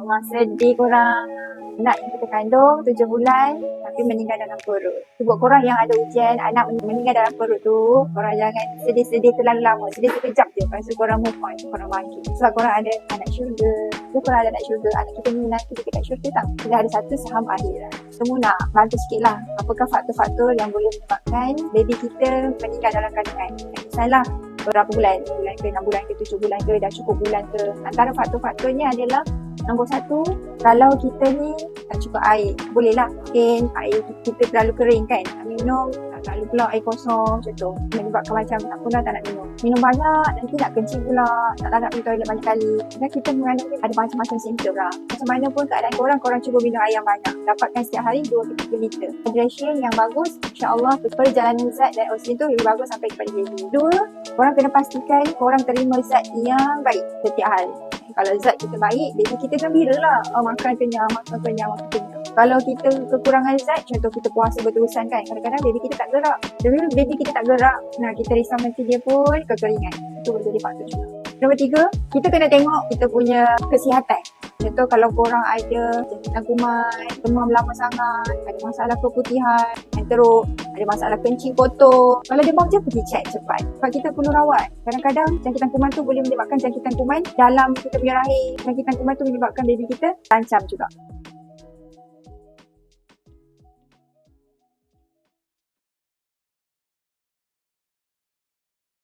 Memang sedih korang. Anak yang kita kandung 7 bulan tapi meninggal dalam perut. Tu buat korang yang ada ujian anak meninggal dalam perut tu, korang jangan sedih-sedih terlalu lama. Sedih sekejap je. Lepas tu korang move on, korang bangkit. Sebab korang ada anak syurga. So korang ada anak syurga. Anak kita ni nanti dekat syurga tak? Kita ada satu saham akhirat. Semua nak bantu sikit lah. Apakah faktor-faktor yang boleh menyebabkan baby kita meninggal dalam kandungan? Misalnya berapa bulan? 5 bulan ke, 6 bulan ke, 7 bulan ke, dah cukup bulan ke. Antara faktor-faktornya adalah nombor 1, kalau kita ni tak cukup air. Bolehlah mungkin air kita terlalu kering kan. Nak minum, tak terlalu pula air kosong macam tu. Menyebabkan macam tak pun tak nak minum. Minum banyak, nanti nak kencing pula. Tak nak pergi toilet banyak kali. Dan kita mengandung ni ada macam-macam simptom lah. Macam mana pun keadaan korang cuba minum air yang banyak. Dapatkan setiap hari 2-3 liter. Hydration yang bagus, insyaAllah perjalanan zat dan oksigen tu lebih bagus sampai kepada baby. 2, korang kena pastikan korang terima zat yang baik setiap hari. Kalau zat kita baik, baby kita gembira lah. Makan kenyang. Kalau kita kekurangan zat, contoh kita puasa berterusan kan, kadang-kadang baby kita tak gerak. Baby kita tak gerak, nah kita risau nanti dia pun kekeringan. Itu boleh jadi faktor juga. Nombor 3, kita kena tengok kita punya kesihatan. Contoh kalau korang ada jangkitan kuman, demam lama sangat, ada masalah keputihan yang teruk, ada masalah kencing kotor. Kalau demam je pergi check cepat. Sebab kita perlu rawat. Kadang-kadang jangkitan kuman tu boleh menyebabkan jangkitan kuman dalam kita punya rahim. Jangkitan kuman tu menyebabkan baby kita terancam juga.